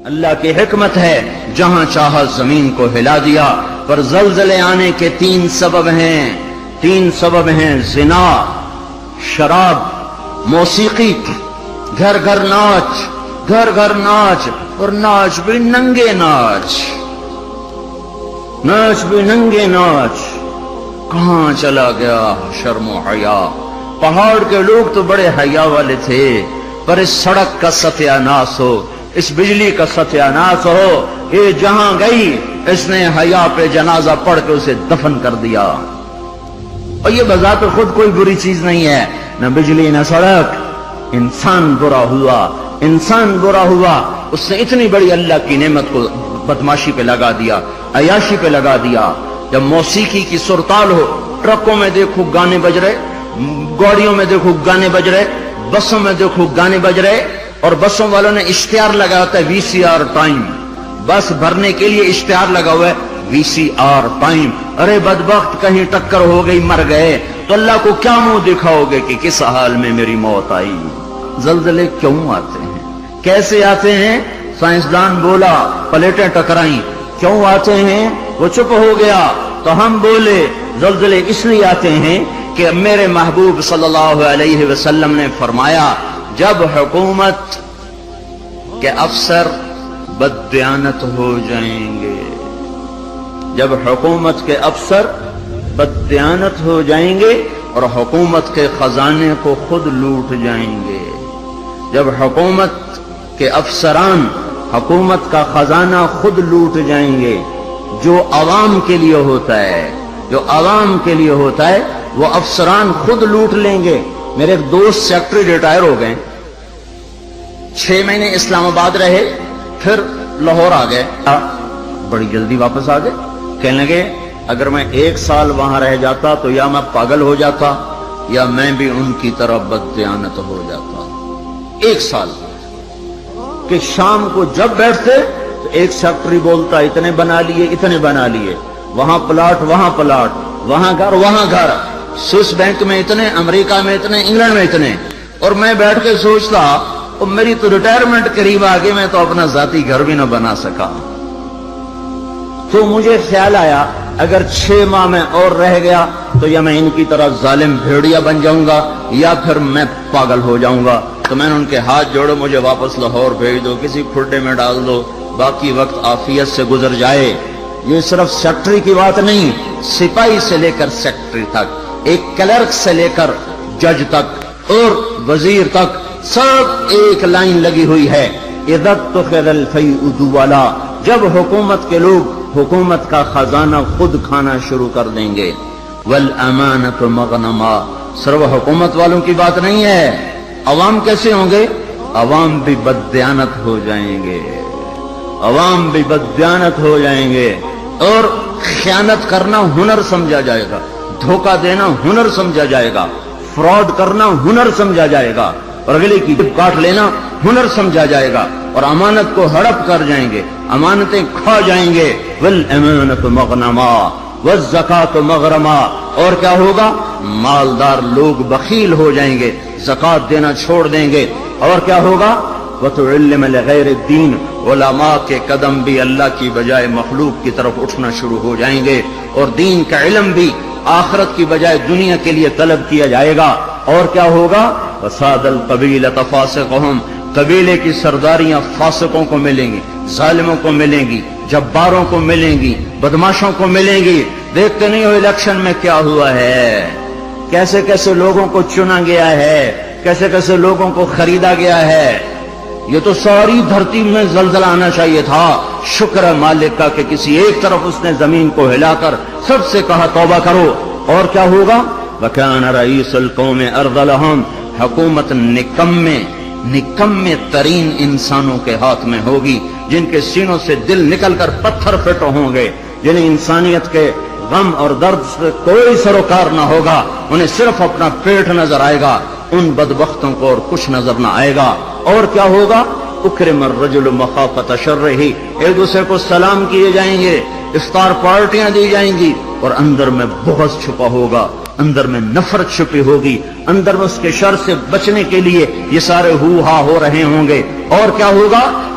اللہ کی حکمت ہے جہاں چاہا زمین کو ہلا دیا، پر زلزلے آنے کے تین سبب ہیں زنا، شراب، موسیقی، گھر گھر ناچ، اور ناچ بھی ننگے ناچ، کہاں چلا گیا شرم و حیا؟ پہاڑ کے لوگ تو بڑے حیا والے تھے، پر اس سڑک کا ستیہ ناس ہو، اس بجلی کا ستیہ ناس ہو، یہ جہاں گئی اس نے حیا پہ جنازہ پڑھ کے اسے دفن کر دیا۔ اور یہ بذات خود کوئی بری چیز نہیں ہے، نہ بجلی نہ سڑک، انسان برا ہوا، اس نے اتنی بڑی اللہ کی نعمت کو بدماشی پہ لگا دیا، عیاشی پہ لگا دیا۔ جب موسیقی کی سرتال ہو، ٹرکوں میں دیکھو گانے بج رہے، گاڑیوں میں دیکھو گانے بج رہے، بسوں میں دیکھو گانے بج رہے، اور بسوں والوں نے اشتہار لگا ہوتا ہے VCR ٹائم، بس بھرنے کے لیے اشتہار لگا ہوا ہے VCR ٹائم۔ ارے بدبخت، کہیں ٹکر ہو گئی، مر گئے تو اللہ کو کیا منہ دکھاؤ گے کہ کس حال میں میری موت آئی؟ زلزلے کیوں آتے ہیں؟ کیسے آتے ہیں؟ سائنسدان بولا پلیٹیں ٹکرائیں۔ کیوں آتے ہیں؟ وہ چپ ہو گیا تو ہم بولے زلزلے اس لیے آتے ہیں کہ میرے محبوب صلی اللہ علیہ وسلم نے فرمایا، جب حکومت کے افسر بددیانت ہو جائیں گے، جب حکومت کے افسر بددیانت ہو جائیں گے اور حکومت کے خزانے کو خود لوٹ جائیں گے، جب حکومت کے افسران حکومت کا خزانہ خود لوٹ جائیں گے، جو عوام کے لیے ہوتا ہے وہ افسران خود لوٹ لیں گے۔ میرے ایک دوست سیکٹری ریٹائر ہو گئے، 6 مہینے اسلام آباد رہے، پھر لاہور آ گئے، بڑی جلدی واپس آ گئے۔ کہنے لگے اگر میں 1 سال وہاں رہ جاتا تو یا میں پاگل ہو جاتا یا میں بھی ان کی طرح بددیانت ہو جاتا۔ 1 سال کہ شام کو جب بیٹھتے تو ایک سیکٹری بولتا اتنے بنا لیے، وہاں پلاٹ، وہاں گھر، سوئس بینک میں اتنے، امریکہ میں اتنے، انگلینڈ میں اتنے، اور میں بیٹھ کے سوچتا اور میری تو ریٹائرمنٹ قریب آ گئی، میں تو اپنا ذاتی گھر بھی نہ بنا سکا۔ تو مجھے خیال آیا اگر 6 ماہ میں اور رہ گیا تو یا میں ان کی طرح ظالم بھیڑیا بن جاؤں گا یا پھر میں پاگل ہو جاؤں گا۔ تو میں نے ان کے ہاتھ جوڑے، مجھے واپس لاہور بھیج دو، کسی کھڈے میں ڈال دو، باقی وقت عافیت سے گزر جائے۔ یہ صرف سیکٹری کی بات نہیں، سپاہی سے لے کر سیکٹری تک، ایک کلرک سے لے کر جج تک اور وزیر تک، سب ایک لائن لگی ہوئی ہے، اذا اتخذ الفیء دولا، جب حکومت کے لوگ حکومت کا خزانہ خود کھانا شروع کر دیں گے۔ والامانۃ مغنما، صرف حکومت والوں کی بات نہیں ہے، عوام کیسے ہوں گے؟ عوام بھی بددیانت ہو جائیں گے، اور خیانت کرنا ہنر سمجھا جائے گا، دھوکہ دینا ہنر سمجھا جائے گا، فراڈ کرنا ہنر سمجھا جائے گا، اور اگلے کی جب کاٹ لینا ہنر سمجھا جائے گا، اور امانت کو ہڑپ کر جائیں گے، امانتیں کھا جائیں گے۔ والامانۃ مغنما والزکاۃ مغرما، اور کیا ہوگا؟ مالدار لوگ بخیل ہو جائیں گے، زکات دینا چھوڑ دیں گے، اور کیا ہوگا؟ وَتُعِلِّمَ لِغَيْرِ الدِّينِ، علماء کے قدم بھی اللہ کی بجائے مخلوق کی طرف اٹھنا شروع ہو جائیں گے، اور دین کا علم بھی آخرت کی بجائے دنیا کے لیے طلب کیا جائے گا۔ اور کیا ہوگا؟ وَسَادَ الْقَبِيلَةَ فَاسِقُهُمْ، قبیلے کی سرداریاں فاسقوں کو ملیں گی، ظالموں کو ملیں گی، جباروں کو ملیں گی، بدماشوں کو ملیں گی۔ دیکھتے نہیں ہو الیکشن میں کیا ہوا ہے، کیسے کیسے لوگوں کو چنا گیا ہے، کیسے کیسے لوگوں کو خریدا گیا ہے۔ یہ تو ساری دھرتی میں زلزلہ آنا چاہیے تھا، شکر ہے مالک کا کہ کسی ایک طرف اس نے زمین کو ہلا کر سب سے کہا توبہ کرو۔ اور کیا ہوگا؟ وَكَانَ رَئِيسُ الْقَوْمِ أَرْذَلَهُمْ، حکومت نکمے ترین انسانوں کے ہاتھ میں ہوگی، جن کے سینوں سے دل نکل کر پتھر پھٹ ہوں گے، جنہیں انسانیت کے غم اور درد سے کوئی سروکار نہ ہوگا، انہیں صرف اپنا پیٹ نظر آئے گا، ان بدبختوں کو اور کچھ نظر نہ آئے گا۔ اور کیا ہوگا؟ اکرم الرجل مخافۃ شرہ، ایک دوسرے کو سلام کیے جائیں گے، افطار پارٹیاں دی جائیں گی، اور اندر میں بغض چھپا ہوگا، اندر میں نفرت چھپی ہوگی، اندر میں اس کے شر سے بچنے کے لیے یہ سارے ہو ہا ہو رہے ہوں گے۔ اور کیا ہوگا؟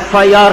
FIR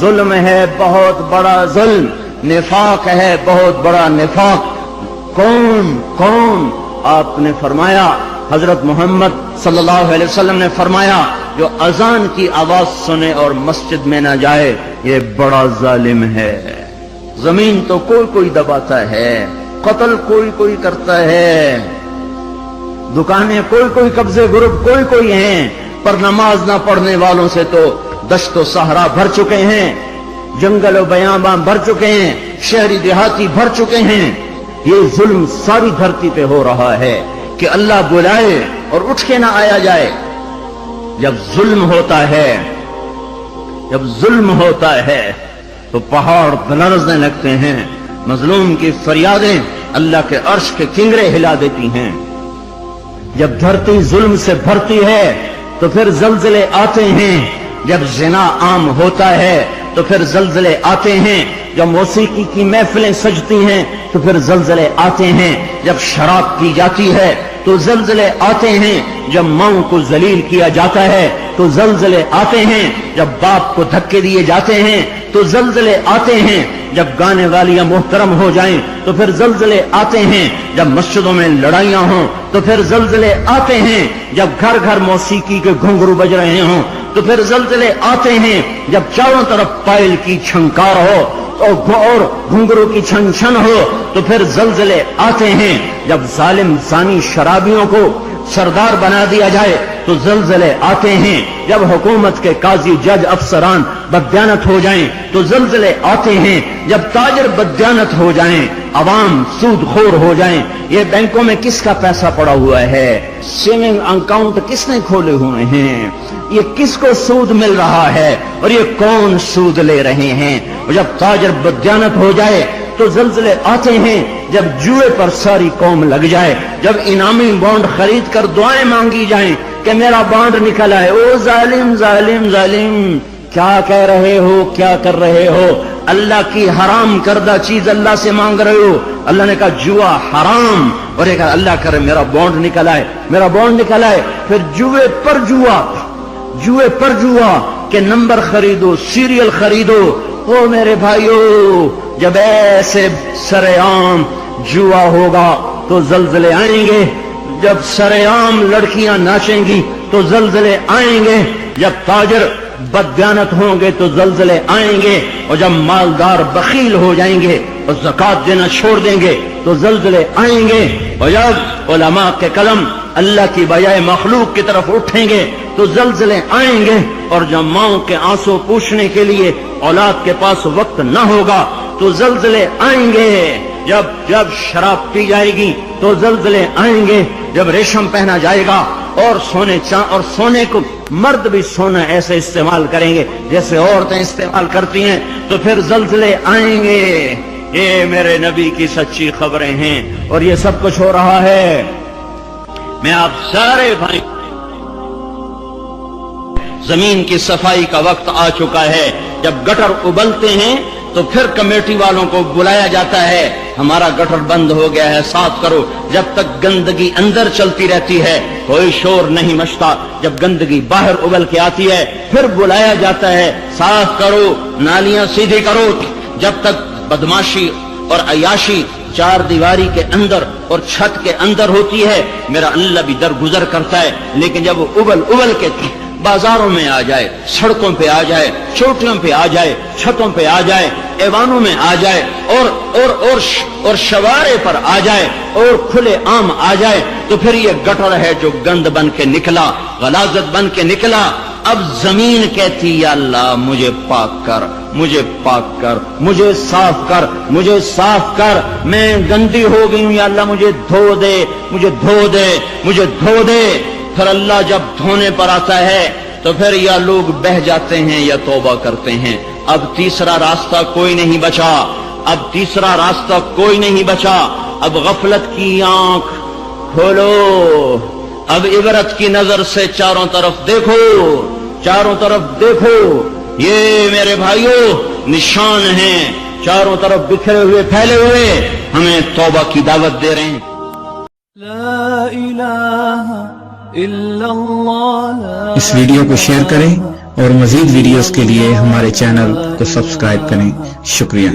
ظلم ہے بہت بڑا ظلم، نفاق ہے بہت بڑا نفاق۔ کون آپ نے فرمایا، حضرت محمد صلی اللہ علیہ وسلم نے فرمایا، جو اذان کی آواز سنے اور مسجد میں نہ جائے یہ بڑا ظالم ہے۔ زمین تو کوئی دباتا ہے، قتل کوئی کرتا ہے، دکانیں کوئی قبضے گروپ کوئی ہیں، پر نماز نہ پڑھنے والوں سے تو دشت و صحرا بھر چکے ہیں، جنگل و بیاباں بھر چکے ہیں، شہری دیہاتی بھر چکے ہیں۔ یہ ظلم ساری دھرتی پہ ہو رہا ہے کہ اللہ بلائے اور اٹھ کے نہ آیا جائے۔ جب ظلم ہوتا ہے تو پہاڑ لرزنے لگتے ہیں، مظلوم کی فریادیں اللہ کے عرش کے کنگرے ہلا دیتی ہیں۔ جب دھرتی ظلم سے بھرتی ہے تو پھر زلزلے آتے ہیں، جب زنا عام ہوتا ہے تو پھر زلزلے آتے ہیں، جب موسیقی کی محفلیں سجتی ہیں تو پھر زلزلے آتے ہیں، جب شراب پی جاتی ہے تو زلزلے آتے ہیں، جب ماؤں کو ذلیل کیا جاتا ہے تو زلزلے آتے ہیں، جب باپ کو دھکے دیے جاتے ہیں تو زلزلے آتے ہیں، جب گانے والیاں محترم ہو جائیں تو پھر زلزلے آتے ہیں، جب مسجدوں میں لڑائیاں ہوں تو پھر زلزلے آتے ہیں، جب گھر گھر موسیقی کے گھنگرو بج رہے ہوں تو پھر زلزلے آتے ہیں، جب چاروں طرف پائل کی چھنکار ہو اور گھنگرو کی چھن چھن ہو تو پھر زلزلے آتے ہیں، جب ظالم زانی شرابیوں کو سردار بنا دیا جائے تو زلزلے آتے ہیں، جب حکومت کے قاضی جج افسران بددیانت ہو جائیں تو زلزلے آتے ہیں، جب تاجر بددیانت ہو جائیں، عوام سود خور ہو جائیں۔ یہ بینکوں میں کس کا پیسہ پڑا ہوا ہے؟ سیونگ اکاؤنٹ کس نے کھولے ہوئے ہیں؟ یہ کس کو سود مل رہا ہے اور یہ کون سود لے رہے ہیں؟ اور جب تاجر بددیانت ہو جائے تو زلزلے آتے ہیں، جب جوئے پر ساری قوم لگ جائے، جب انعامی بانڈ خرید کر دعائیں مانگی جائیں کہ میرا بانڈ نکل آئے۔ او ظالم ظالم ظالم، کیا کہہ رہے ہو، کیا کر رہے ہو؟ اللہ کی حرام کردہ چیز اللہ سے مانگ رہے ہو۔ اللہ نے کہا جوا حرام، اور یہ کہا اللہ کرے میرا بانڈ نکل آئے، میرا بانڈ نکل آئے۔ پھر جوئے پر جوا کہ نمبر خریدو، سیریل خریدو۔ او میرے بھائیو، جب ایسے سرے عام جوا ہوگا تو زلزلے آئیں گے، جب سرے عام لڑکیاں ناچیں گی تو زلزلے آئیں گے، جب تاجر بددیانت ہوں گے تو زلزلے آئیں گے، اور جب مالدار بخیل ہو جائیں گے اور زکوٰۃ دینا چھوڑ دیں گے تو زلزلے آئیں گے، اور جب علماء کے قلم اللہ کی بجائے مخلوق کی طرف اٹھیں گے تو زلزلے آئیں گے، اور جب ماؤں کے آنسو پوچھنے کے لیے اولاد کے پاس وقت نہ ہوگا تو زلزلے آئیں گے، جب شراب پی جائے گی تو زلزلے آئیں گے، جب ریشم پہنا جائے گا اور سونے کو مرد بھی سونا ایسے استعمال کریں گے جیسے عورتیں استعمال کرتی ہیں تو پھر زلزلے آئیں گے۔ یہ میرے نبی کی سچی خبریں ہیں اور یہ سب کچھ ہو رہا ہے۔ میں آپ سارے بھائی، زمین کی صفائی کا وقت آ چکا ہے۔ جب گٹر ابلتے ہیں تو پھر کمیٹی والوں کو بلایا جاتا ہے، ہمارا گٹر بند ہو گیا ہے، صاف کرو۔ جب تک گندگی اندر چلتی رہتی ہے کوئی شور نہیں مچتا، جب گندگی باہر ابل کے آتی ہے پھر بلایا جاتا ہے، صاف کرو، نالیاں سیدھی کرو۔ جب تک بدماشی اور عیاشی چار دیواری کے اندر اور چھت کے اندر ہوتی ہے میرا اللہ بھی درگزر کرتا ہے، لیکن جب وہ ابل کے بازاروں میں آ جائے، سڑکوں پہ آ جائے، چوٹیوں پہ آ جائے، چھتوں پہ آ جائے، ایوانوں میں آ جائے، اور شوارے پر آ جائے اور کھلے عام آ جائے تو پھر یہ گٹر ہے جو گند بن کے نکلا، غلاظت بن کے نکلا۔ اب زمین کہتی یا اللہ مجھے پاک کر، مجھے پاک کر، مجھے صاف کر، مجھے صاف کر، میں گندی ہو گئی ہوں، یا اللہ مجھے دھو دے، مجھے دھو دے، مجھے دھو دے۔ پھر اللہ جب دھونے پر آتا ہے تو پھر یا لوگ بہہ جاتے ہیں یا توبہ کرتے ہیں۔ اب تیسرا راستہ کوئی نہیں بچا، اب تیسرا راستہ کوئی نہیں بچا۔ اب غفلت کی آنکھ کھولو، اب عبرت کی نظر سے چاروں طرف دیکھو، چاروں طرف دیکھو۔ یہ میرے بھائیوں نشان ہیں، چاروں طرف بکھرے ہوئے پھیلے ہوئے، ہمیں توبہ کی دعوت دے رہے ہیں۔ اس ویڈیو کو شیئر کریں اور مزید ویڈیوز کے لیے ہمارے چینل کو سبسکرائب کریں. شکریہ.